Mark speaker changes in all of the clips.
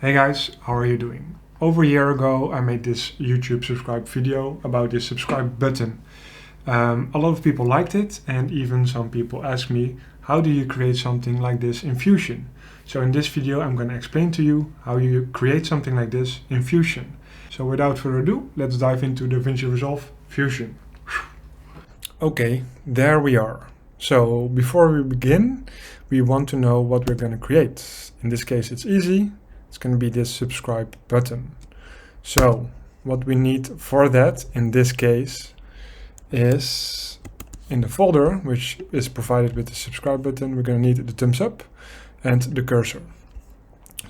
Speaker 1: Hey guys, how are you doing? Over a year ago I made this YouTube subscribe video about this subscribe button. A lot of people liked it, and even some people asked me, how do you create something like this in Fusion? So in this video I'm going to explain to you how you create something like this in Fusion. So without further ado, let's dive into Davinci Resolve Fusion. Okay, there we are. So before we begin, we want to know what we're going to create. In this case it's easy. It's going to be this subscribe button. So what we need for that in this case is in the folder, which is provided with the subscribe button, we're going to need the thumbs up and the cursor.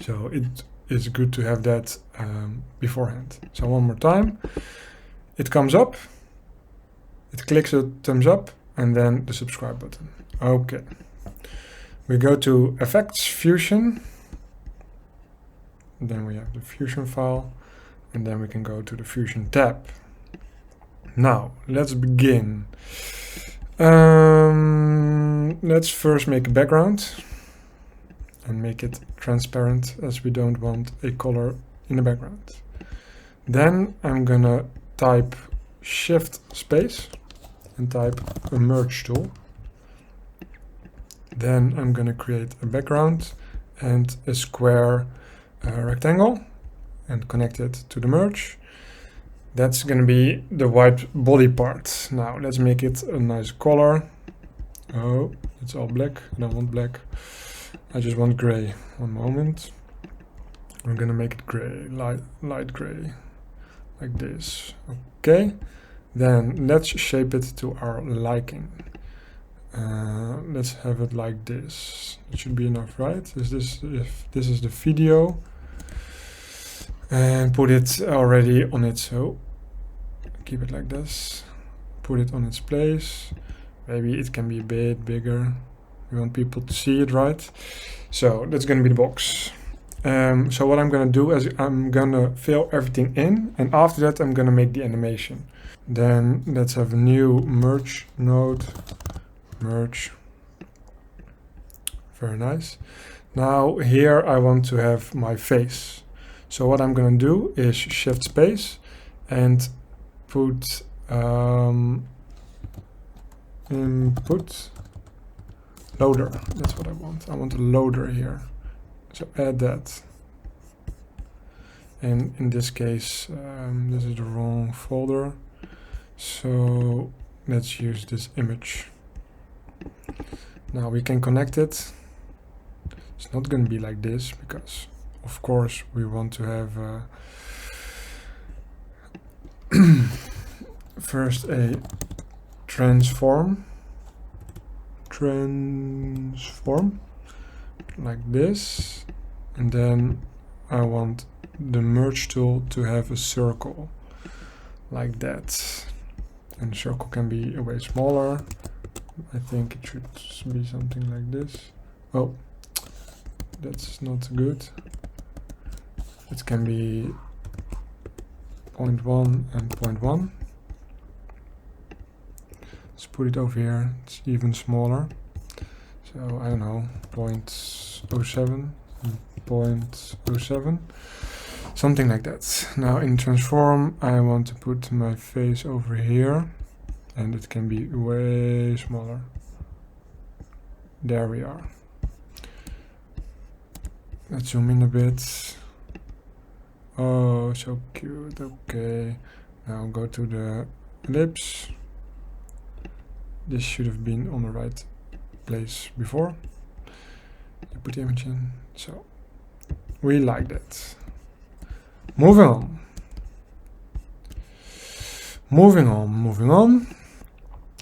Speaker 1: So it is good to have that beforehand. So one more time, it comes up, it clicks the thumbs up and then the subscribe button. Okay, we go to Effects Fusion. Then we have the Fusion file, and then we can go to the Fusion tab. Now, let's begin. Let's first make a background and make it transparent, as we don't want a color in the background. Then I'm gonna type Shift space and type a merge tool. Then I'm gonna create a background and a square rectangle and connect it to the merge. That's going to be the white body part. Now let's make it a nice color. Oh, it's all black. I don't want black. I just want gray. One moment. We're going to make it gray, light gray, like this. Okay. Then let's shape it to our liking. Let's have it like this. It should be enough, right? If this is the video, and put it already on it, so keep it like this, put it on its place. Maybe it can be a bit bigger, we want people to see it, right? So that's going to be the box. So what I'm going to do is I'm going to fill everything in, and after that I'm going to make the animation. Then let's have a new merge node, merge. Very nice. Now here I want to have my face. So what I'm going to do is shift space and put input loader. That's what I want. I want a loader here. So add that. And in this case, this is the wrong folder. So let's use this image. Now we can connect it. It's not going to be like this because of course we want to have first a transform like this, and then I want the merge tool to have a circle like that, and the circle can be way smaller. I think it should be something like this. Oh, that's not good. It can be 0.1 and 0.1. Let's put it over here. It's even smaller. So I don't know, 0.07 and 0.07. Something like that. Now in transform, I want to put my face over here, and it can be way smaller. There we are. Let's zoom in a bit. Oh, so cute. Okay, now go to the ellipse. This should have been on the right place before. You put the image in. So we like that. Moving on.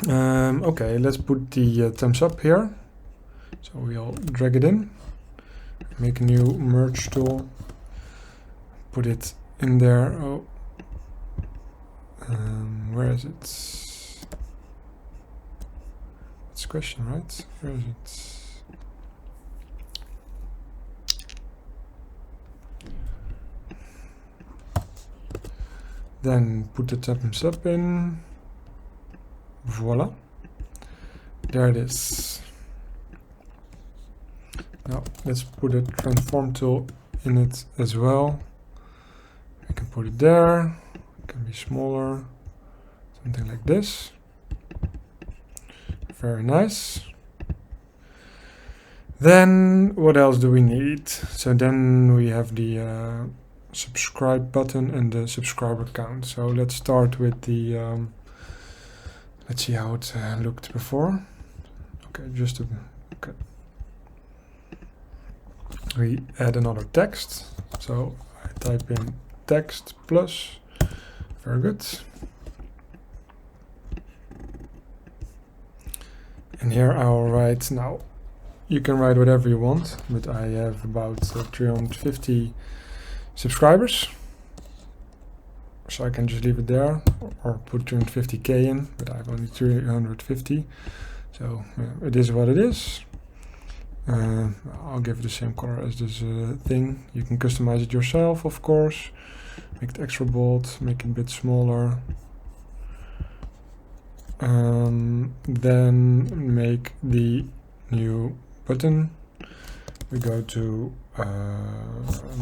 Speaker 1: Okay, let's put the thumbs up here. So we'll drag it in. Make a new merge tool. Put it in there. Oh, where is it? It's a question, right? Where is it? Then put the thumbs up in. Voila. There it is. Now let's put a transform tool in it as well. We can put it there. It can be smaller, something like this. Very nice. Then what else do we need? So then we have the subscribe button and the subscriber count. So let's start with the, let's see how it looked before. Okay, okay. We add another text. So I type in text plus, very good. And here I'll write, now you can write whatever you want, but I have about 350 subscribers. So I can just leave it there or put 350k in, but I have only 350. So it is what it is. I'll give it the same color as this thing. You can customize it yourself, of course. Make it extra bold, make it a bit smaller. Then make the new button. We go to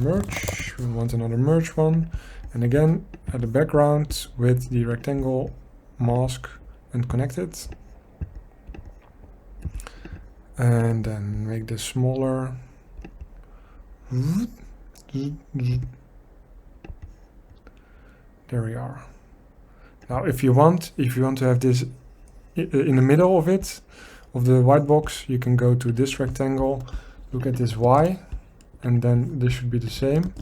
Speaker 1: merge. We want another merge one. And again, add a background with the rectangle mask and connect it. And then make this smaller. There we are. Now, if you want to have this in the middle of it, of the white box, you can go to this rectangle, look at this Y, and then this should be the same,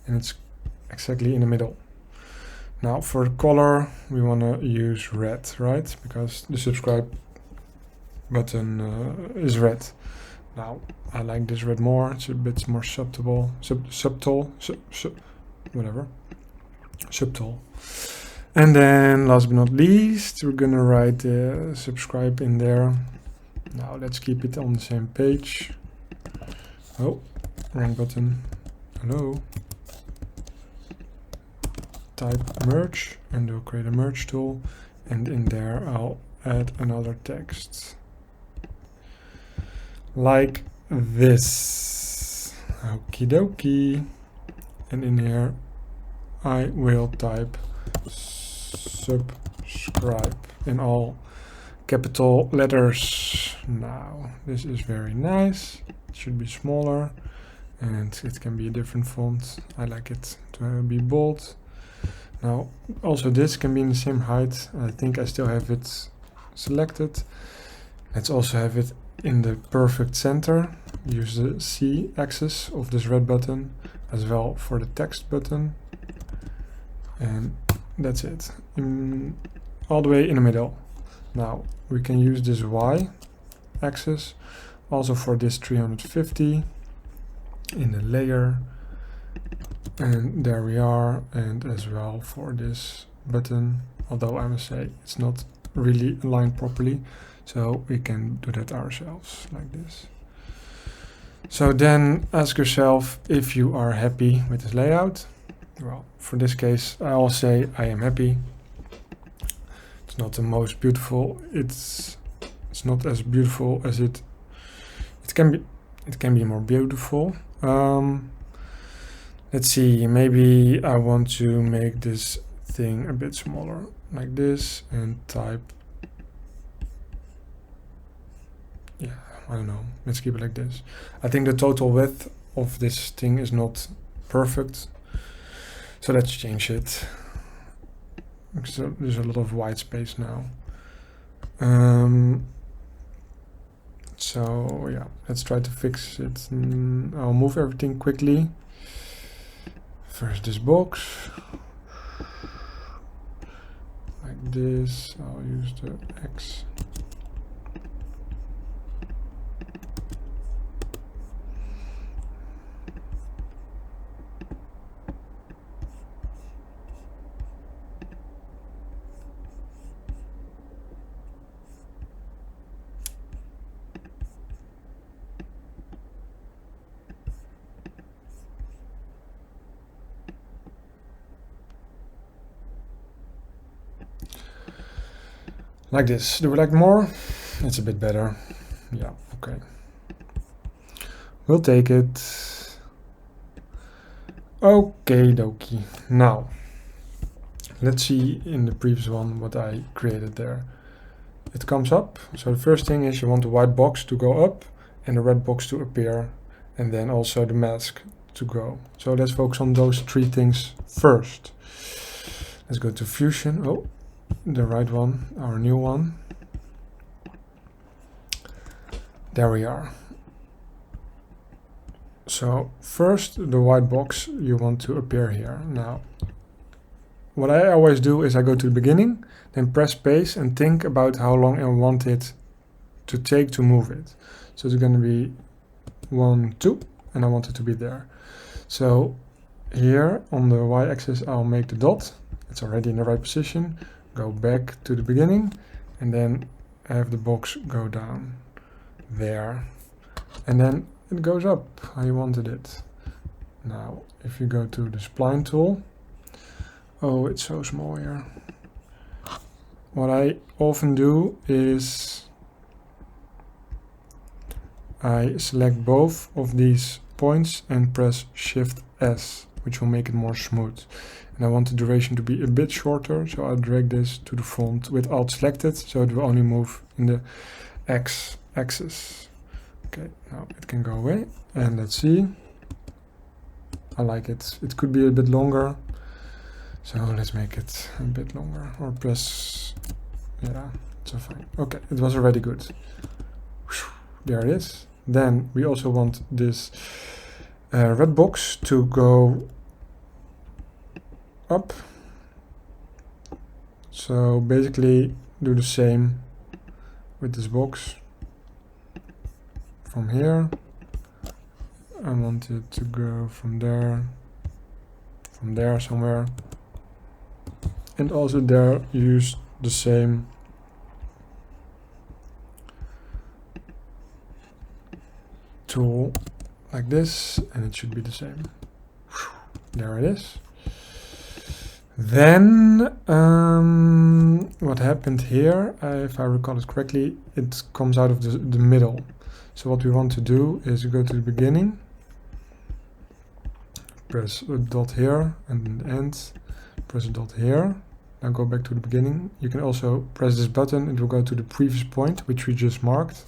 Speaker 1: and it's exactly in the middle. Now, for color, we want to use red, right? Because the subscribe button is red. Now, I like this red more. It's a bit more subtle, whatever, subtle. And then last but not least, we're gonna write subscribe in there. Now let's keep it on the same page. Oh, wrong button. Hello. Type merge and we'll create a merge tool. And in there I'll add another text. Like this. Okie dokie. And in here I will type subscribe in all capital letters. Now this is very nice. It should be smaller and it can be a different font. I like it to be bold. Now also this can be in the same height. I think I still have it selected. Let's also have it in the perfect center. Use the C axis of this red button as well for the text button. And that's it, all the way in the middle. Now we can use this Y axis also for this 350 in the layer, and there we are, and as well for this button, although I must say it's not really aligned properly, so we can do that ourselves like this. So then ask yourself if you are happy with this layout. Well, for this case, I'll say I am happy. It's not the most beautiful. It's not as beautiful as it can be. It can be more beautiful. Let's see. Maybe I want to make this thing a bit smaller, like this, and type. Yeah, I don't know. Let's keep it like this. I think the total width of this thing is not perfect. So let's change it. So there's a lot of white space now. So yeah, let's try to fix it. I'll move everything quickly. First this box. Like this. I'll use the X. Like this. Do we like more? It's a bit better. Yeah, okay. We'll take it. Okay, dokie. Now, let's see in the previous one what I created there. It comes up. So the first thing is you want the white box to go up and the red box to appear, and then also the mask to go. So let's focus on those three things first. Let's go to Fusion. Oh, the right one, our new one. There we are. So first, the white box you want to appear here. Now, what I always do is I go to the beginning, then press space and think about how long I want it to take to move it. So it's going to be 1, 2, and I want it to be there. So here on the y-axis I'll make the dot. It's already in the right position. Go back to the beginning and then have the box go down there. And then it goes up how you wanted it. Now, if you go to the spline tool, oh, it's so small here. What I often do is I select both of these points and press Shift S, which will make it more smooth. And I want the duration to be a bit shorter, so I'll drag this to the front with Alt selected, so it will only move in the X axis. Okay, now it can go away, and let's see. I like it. It could be a bit longer, so let's make it a bit longer, or press, yeah, so fine. Okay, it was already good. There it is. Then we also want this red box to go up. So basically do the same with this box. From here, I want it to go from there somewhere. And also there use the same tool like this, and it should be the same. There it is. Then what happened here, if I recall it correctly, it comes out of the middle. So what we want to do is go to the beginning, press a dot here, and in the end press a dot here. Now go back to the beginning. You can also press this button, it will go to the previous point which we just marked,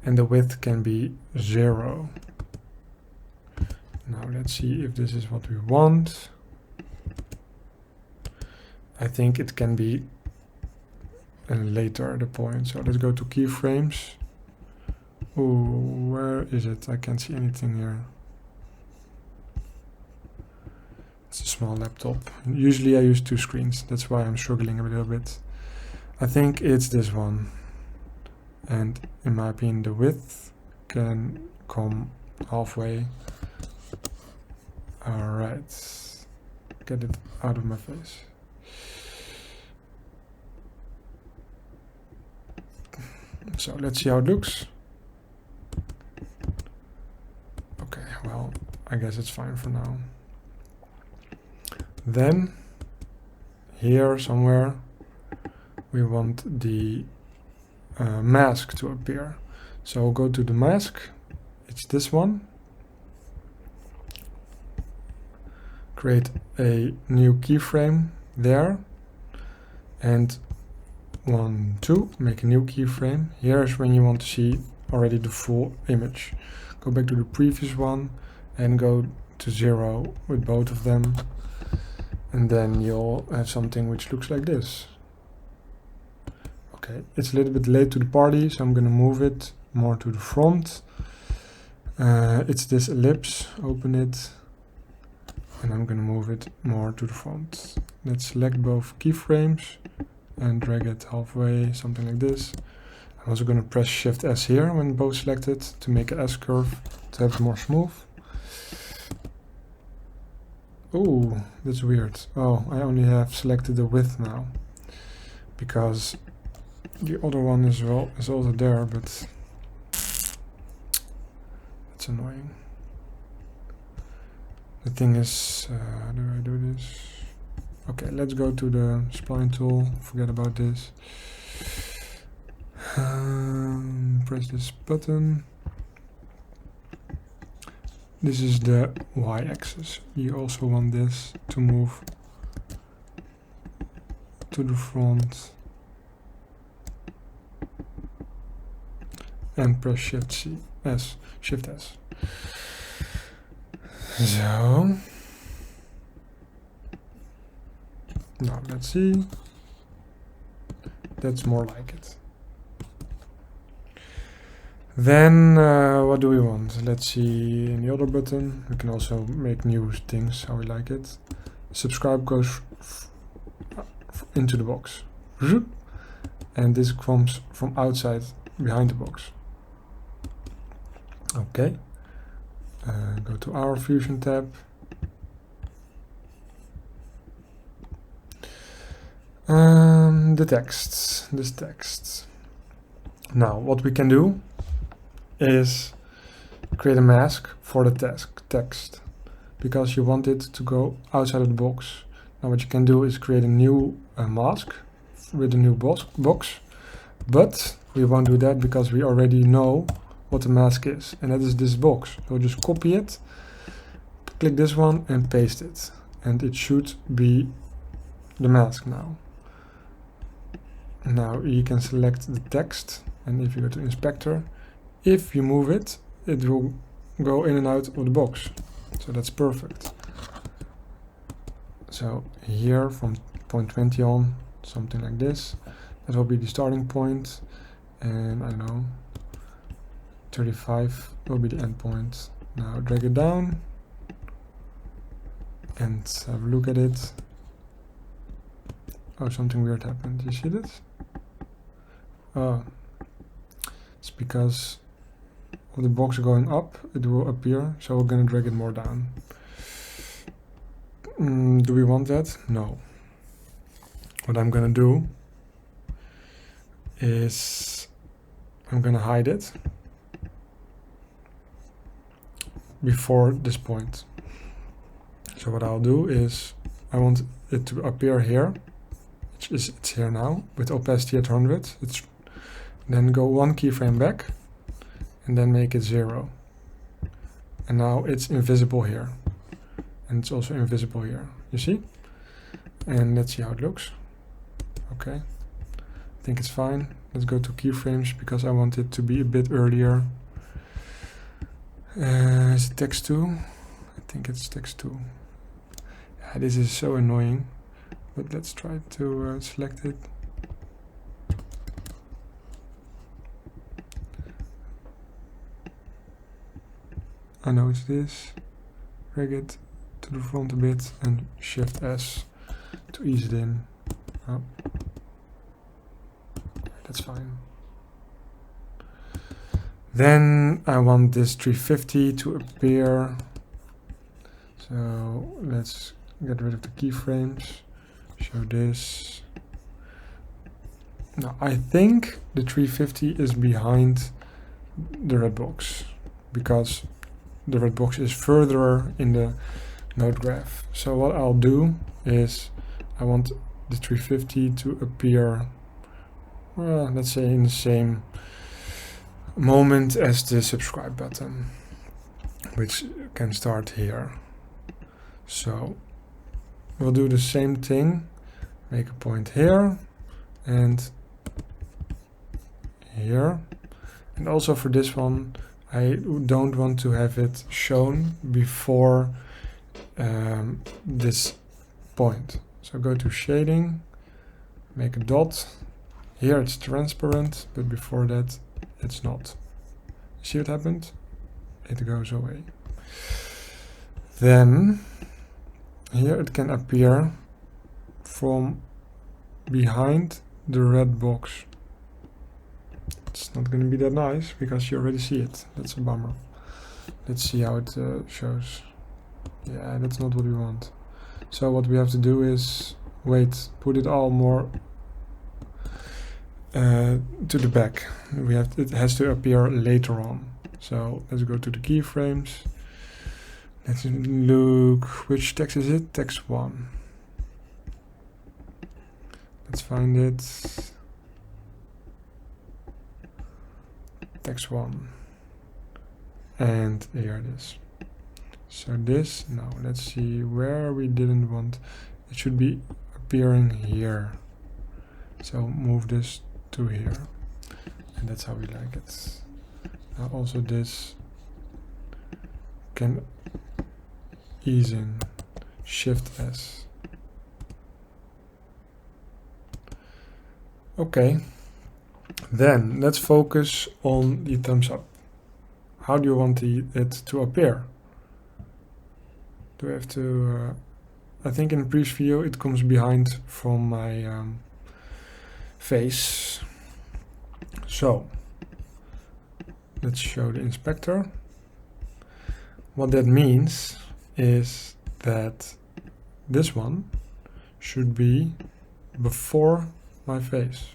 Speaker 1: and the width can be 0. Now let's see if this is what we want. I think it can be later the point. So let's go to keyframes. Oh, where is it? I can't see anything here. It's a small laptop. Usually I use 2 screens. That's why I'm struggling a little bit. I think it's this one. And in my opinion, the width can come halfway. Alright. Get it out of my face. So let's see how it looks. Okay, well, I guess it's fine for now. Then, here somewhere, we want the mask to appear. So we'll go to the mask, it's this one. Create a new keyframe there. And 1, 2, make a new keyframe. Here's when you want to see already the full image. Go back to the previous one and go to 0 with both of them. And then you'll have something which looks like this. Okay, it's a little bit late to the party, so I'm going to move it more to the front. It's this ellipse, open it, and I'm going to move it more to the front. Let's select both keyframes and drag it halfway, something like this. I'm also going to press Shift S here when both selected to make an S curve to have it more smooth. Oh, that's weird. Oh, I only have selected the width now, because the other one is also there, but it's annoying. The thing is, how do I do this? Okay, let's go to the spline tool. Forget about this. Press this button. this is the y-axis. You also want this to move to the front and press Shift S. So now let's see. That's more like it. Then what do we want? Let's see, in the other button we can also make new things how we like it. Subscribe goes into the box, and this comes from outside behind the box. Okay, go to our Fusion tab. The text, this text. Now what we can do is create a mask for the text, because you want it to go outside of the box. Now what you can do is create a new mask with a new box, but we won't do that because we already know what the mask is, and that is this box. So just copy it, click this one and paste it, and it should be the mask now. Now you can select the text, and if you go to inspector, if you move it, it will go in and out of the box. So that's perfect. So here from point 20 on, something like this, that will be the starting point, and I don't know, 35 will be the end point. Now drag it down and have a look at it. Oh, something weird happened. You see this? Oh, it's because of the box going up, it will appear, so we're gonna drag it more down. Do we want that? No. What I'm gonna do is I'm gonna hide it before this point. So what I'll do is I want it to appear here, it's here now with opacity at 100. Then go one keyframe back and then make it 0. And now it's invisible here. And it's also invisible here. You see? And let's see how it looks. Okay. I think it's fine. Let's go to keyframes because I want it to be a bit earlier. Is it text 2? I think it's text 2. Yeah, this is so annoying. But let's try to select it. I know it's this. Drag it to the front a bit and Shift S to ease it in. Oh. That's fine. Then I want this 350 to appear. So let's get rid of the keyframes. Show this. Now I think the 350 is behind the red box because the red box is further in the node graph. So what I'll do is I want the 350 to appear, well, let's say in the same moment as the subscribe button, which can start here. So we'll do the same thing, make a point here and here. And also for this one, I don't want to have it shown before this point. So go to shading, make a dot. Here it's transparent, but before that it's not. See what happened? It goes away. Then here it can appear from behind the red box. It's not going to be that nice because you already see it. That's a bummer. Let's see how it shows. Yeah, that's not what we want. So what we have to do is wait, put it all more to the back. It has to appear later on. So let's go to the keyframes. Let's look, which text is it? Text 1. Let's find it. Text 1. And here it is. So this, no, let's see where we didn't want. It should be appearing here. So move this to here. And that's how we like it. Now also this can ease in, Shift S. Okay, then let's focus on the thumbs up. How do you want it to appear? Do I have to, I think in the previous video it comes behind from my face. So let's show the inspector. What that means is that this one should be before my face.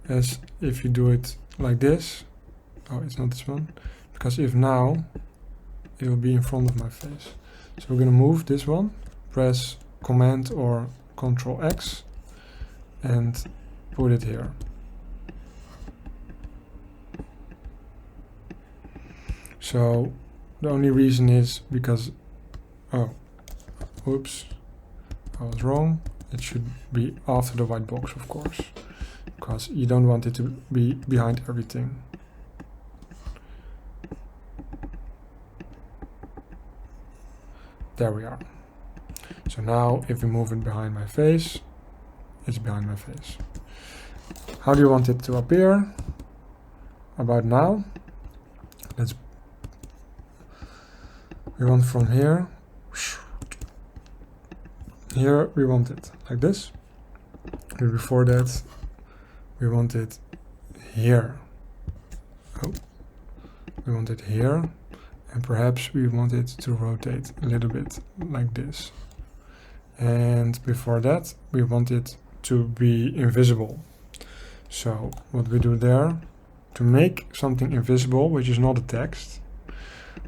Speaker 1: As if you do it like this, oh, it's not this one, because if now it will be in front of my face. So we're going to move this one, press Command or Control X and put it here. So the only reason is because, oh, whoops, I was wrong. It should be after the white box, of course, because you don't want it to be behind everything. There we are. So now if we move it behind my face, it's behind my face. How do you want it to appear? About now. We want from here. Here we want it like this. And before that we want it here. Oh, we want it here. And perhaps we want it to rotate a little bit like this. And before that we want it to be invisible. So what we do there, to make something invisible, which is not a text,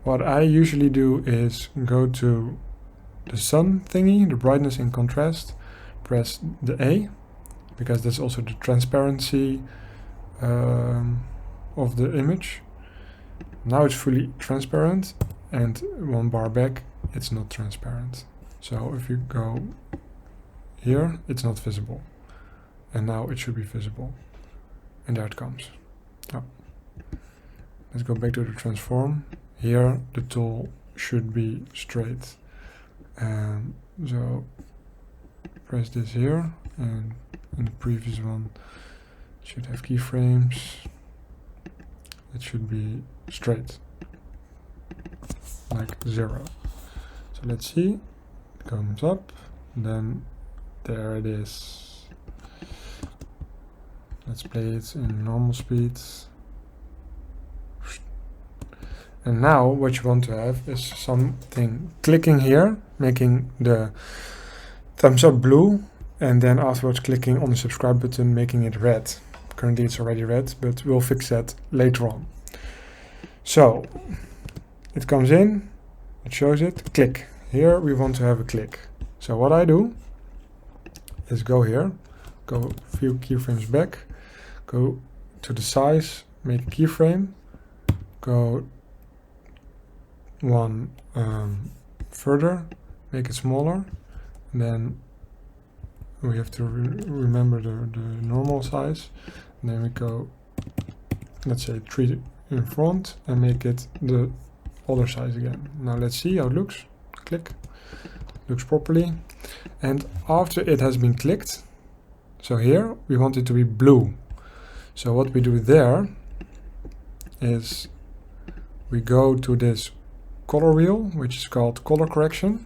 Speaker 1: what I usually do is go to the sun thingy, the brightness and contrast, press the A, because that's also the transparency of the image. Now it's fully transparent, and one bar back it's not transparent. So if you go here, it's not visible, and now it should be visible, and there it comes. Oh. Let's go back to the transform. Here the tool should be straight, so press this here, and in the previous one it should have keyframes. It should be straight, like 0. So let's see, it comes up, then there it is. Let's play it in normal speed. And now what you want to have is something clicking here, making the thumbs up blue, and then afterwards clicking on the subscribe button, making it red. Currently it's already red, but we'll fix that later on. So it comes in, it shows it, click. Here we want to have a click. So what I do is go here, go a few keyframes back, go to the size, make a keyframe, go one further, make it smaller, and then we have to remember the normal size, and then we go, let's say 3 in front, and make it the other size again. Now let's see how it looks. Click, looks properly. And after it has been clicked, so here we want it to be blue. So what we do there is we go to this color wheel, which is called color correction,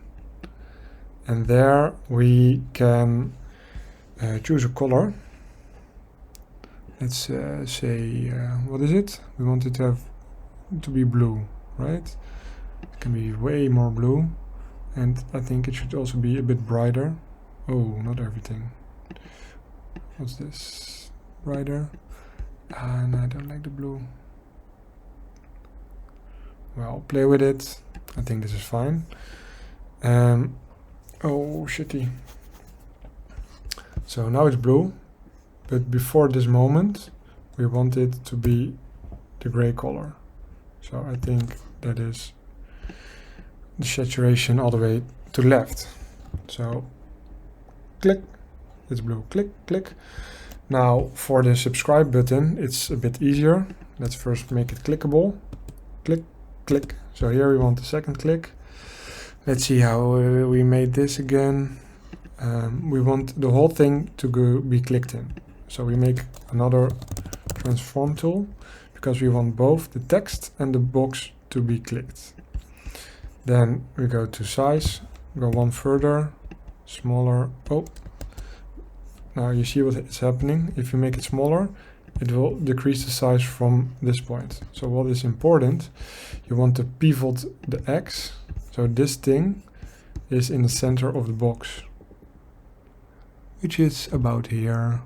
Speaker 1: and there we can choose a color. Let's say what is it? We want it to be blue, right? It can be way more blue, and I think it should also be a bit brighter. Oh, not everything. What's this? Brighter? And I don't like the blue. Well, play with it. I think this is fine. Oh, shitty. So now it's blue, but before this moment, we want it to be the gray color. So I think that is the saturation all the way to the left. So click, it's blue, click, click. Now for the subscribe button, it's a bit easier. Let's first make it clickable. Click, click. So here we want the second click. Let's see how we made this again. We want the whole thing to be clicked in. So we make another transform tool because we want both the text and the box to be clicked. Then we go to size, go one further, smaller. Oh, now you see what is happening. If you make it smaller, it will decrease the size from this point. So what is important, you want to pivot the X. So this thing is in the center of the box, which is about here.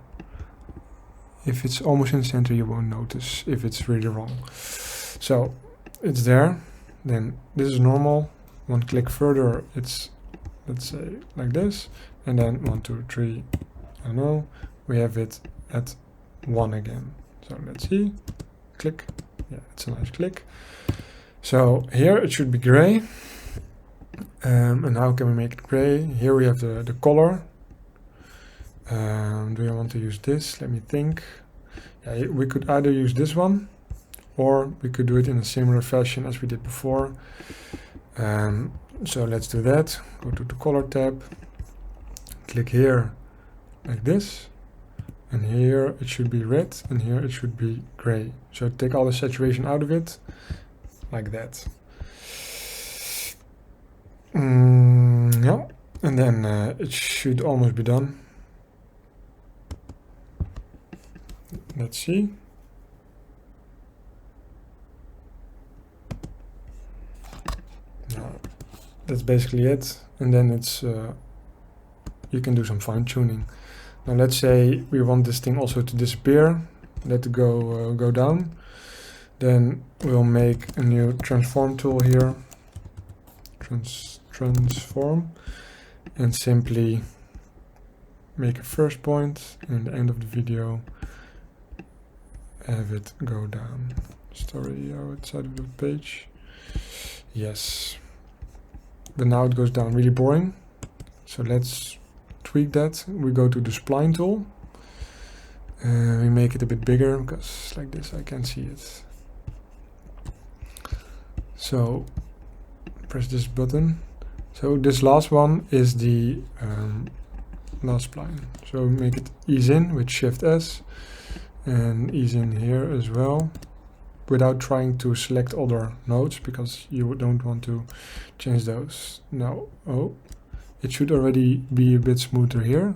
Speaker 1: If it's almost in the center, you won't notice if it's really wrong. So it's there. Then this is normal. One click further, it's, let's say, like this. And then 1, 2, 3, I don't know. We have it at 1 again. So let's see. Click. Yeah, it's a nice click. So here it should be gray. And how can we make it gray? Here we have the color. Do you want to use this? Let me think. Yeah, we could either use this one, or we could do it in a similar fashion as we did before. So let's do that. Go to the color tab. Click here like this. And here it should be red, and here it should be gray. So take all the saturation out of it, like that. Yeah, and then it should almost be done. Let's see. No, that's basically it. And then it's you can do some fine tuning. Now let's say we want this thing also to disappear. Let it go down. Then we'll make a new transform tool here. Transform, and simply make a first point, and in the end of the video have it go down. Story outside of the page. Yes. But now it goes down really boring. So let's tweak that. We go to the spline tool. We make it a bit bigger because like this I can see it. So press this button. So this last one is the last spline. So make it ease in with Shift S and ease in here as well, without trying to select other nodes because you don't want to change those. Now, oh, it should already be a bit smoother here.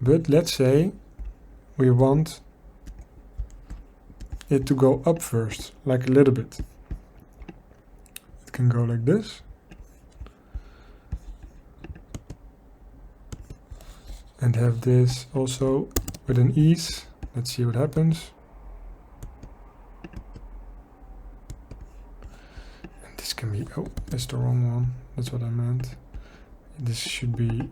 Speaker 1: But let's say we want it to go up first, like a little bit. It can go like this. And have this also with an ease. Let's see what happens. And this can be, oh, that's the wrong one. That's what I meant. This should be,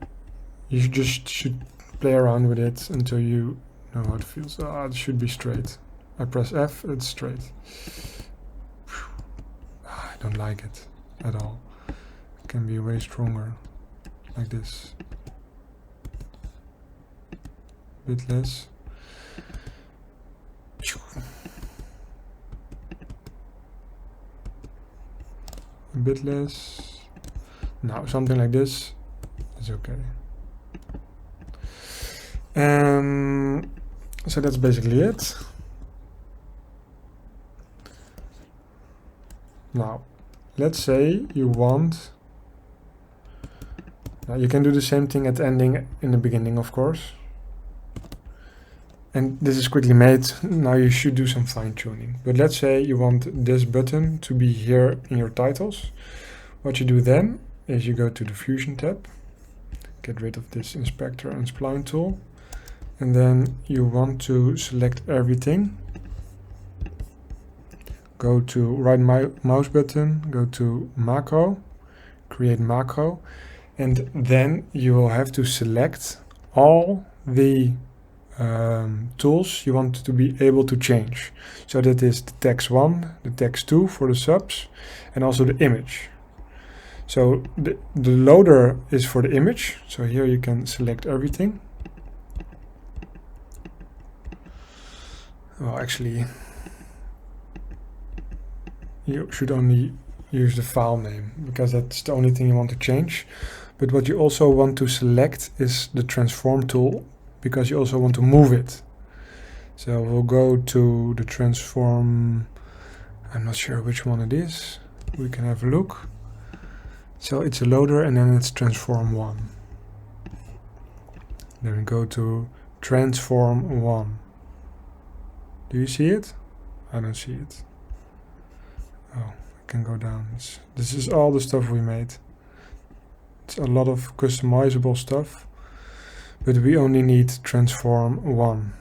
Speaker 1: you should play around with it until you know how it feels. Ah, it should be straight. I press F, it's straight. I don't like it at all. It can be way stronger, like this. A bit less. A bit less. Now something like this is okay. So that's basically it. Now, let's say you want, now you can do the same thing at the ending in the beginning, of course. And this is quickly made. Now you should do some fine tuning. But let's say you want this button to be here in your titles. What you do then is you go to the Fusion tab, get rid of this inspector and spline tool, and then you want to select everything. Go to right mouse button, go to macro, create macro, and then you will have to select all the tools you want to be able to change. So that is the text 1, the text 2 for the subs, and also the image. So the loader is for the image. So here you can select everything. Well, actually, you should only use the file name because that's the only thing you want to change. But what you also want to select is the transform tool, because you also want to move it. So we'll go to the transform. I'm not sure which one it is. We can have a look. So it's a loader and then it's transform 1. Then we go to transform 1. Do you see it? I don't see it. Oh, I can go down. This is all the stuff we made. It's a lot of customizable stuff, but we only need transform 1.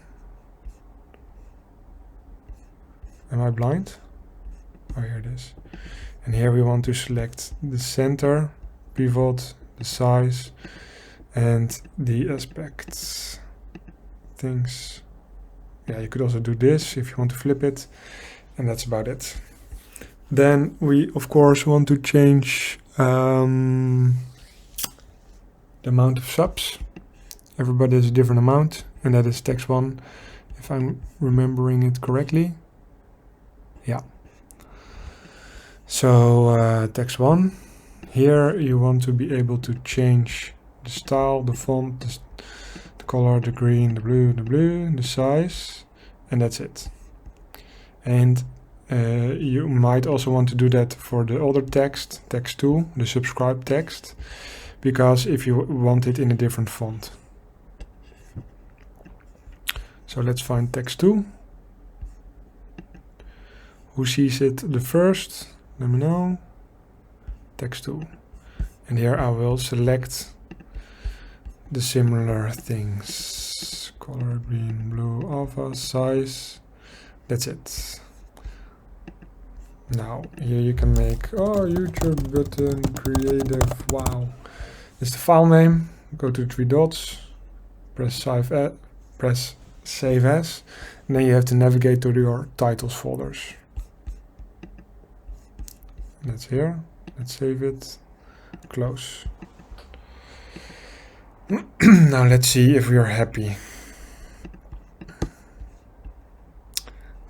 Speaker 1: Am I blind? Oh, here it is. And here we want to select the center, pivot, the size, and the aspects things. Yeah, you could also do this if you want to flip it, and that's about it. Then we of course want to change the amount of subs. Everybody has a different amount, and that is text 1, if I'm remembering it correctly. Yeah. So text 1, here you want to be able to change the style, the font, the color, the green, the blue, the size, and that's it. And you might also want to do that for the other text, text 2, the subscribe text, because if you want it in a different font. So let's find text 2. Who sees it the first? Let me know. Text 2. And here I will select the similar things. Color, green, blue, alpha, size. That's it. Now, here you can make, YouTube button, creative, wow. It's the file name. Go to 3 dots, press save as, and then you have to navigate to your titles folders. That's here. Let's save it. Close. Now let's see if we are happy.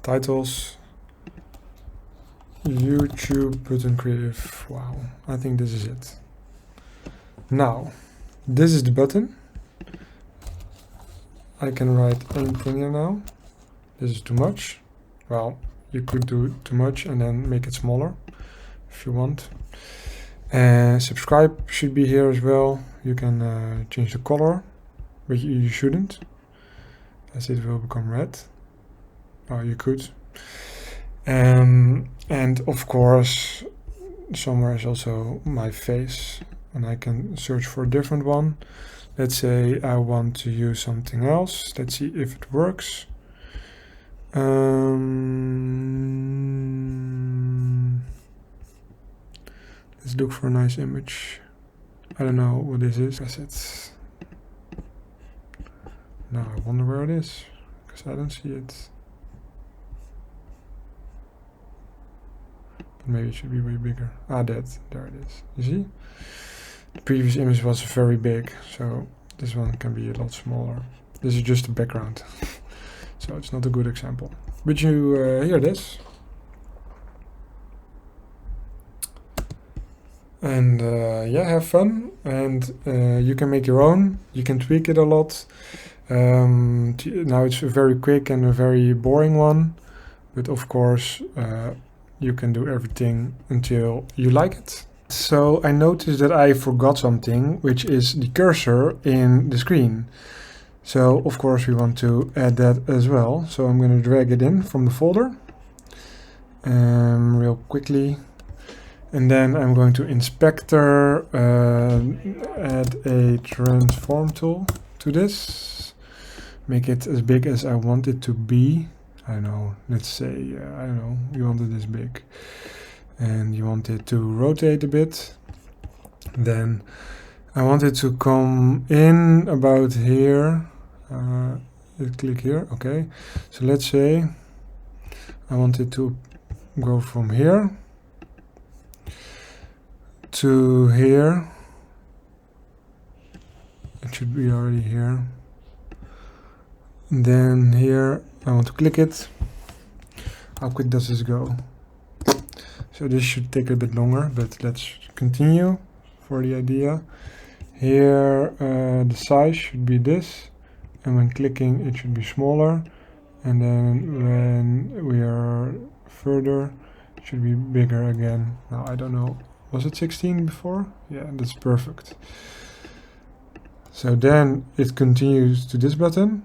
Speaker 1: Titles. YouTube button creative. Wow, I think this is it. Now, this is the button. I can write anything here now. This is too much. Well, you could do too much and then make it smaller if you want. Subscribe should be here as well. You can change the color, but you shouldn't, as it will become red. Oh, you could. And of course, somewhere is also my face, and I can search for a different one. Let's say I want to use something else. Let's see if it works. Let's look for a nice image. I don't know what this is. Press it. Now I wonder where it is, because I don't see it. But maybe it should be way bigger. There it is. You see? The previous image was very big, so this one can be a lot smaller. This is just a background, so it's not a good example. But you hear this. And yeah, have fun, and you can make your own. You can tweak it a lot. Now it's a very quick and a very boring one, but of course you can do everything until you like it. So I noticed that I forgot something, which is the cursor in the screen. So of course we want to add that as well. So I'm going to drag it in from the folder real quickly. And then I'm going to inspector, add a transform tool to this, make it as big as I want it to be. I don't know, let's say, I don't know, you want it this big. And you want it to rotate a bit. Then I want it to come in about here. click here. Okay, so let's say I want it to go from here to here. It should be already here. And then here I want to click it. How quick does this go? So this should take a bit longer, but let's continue for the idea. Here the size should be this, and when clicking it should be smaller, and then when we are further it should be bigger again. Now I don't know, was it 16 before? Yeah, that's perfect. So then it continues to this button.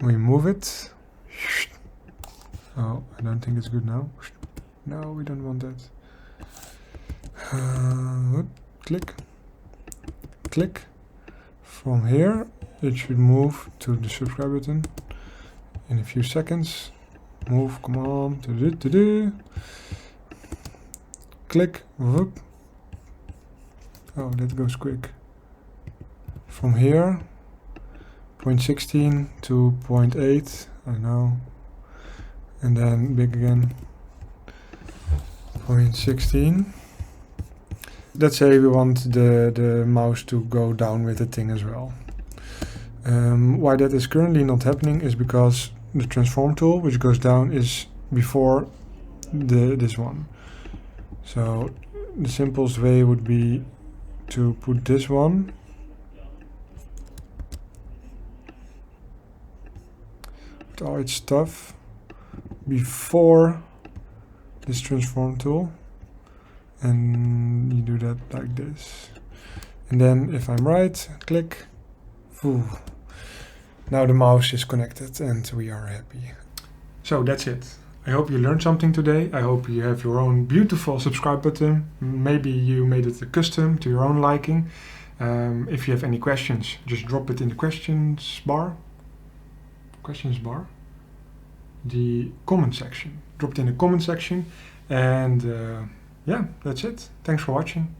Speaker 1: We move it. Oh, I don't think it's good now. No, we don't want that. Click. Click. From here, it should move to the subscribe button in a few seconds. Move, come on. Click. Whoop. Oh, that goes quick. From here, 0.16 to 0.8, I know. And then big again, 0.16. Let's say we want the mouse to go down with the thing as well. Why that is currently not happening is because the transform tool, which goes down, is before this one. So the simplest way would be to put this one with all its stuff before this transform tool, and you do that like this. And then if I'm right, click. Whew. Now the mouse is connected and we are happy. So that's it. I hope you learned something today. I hope you have your own beautiful subscribe button. Maybe you made it a custom to your own liking. If you have any questions, just drop it in the questions bar. The comment section. Drop it in the comment section. And yeah, that's it. Thanks for watching.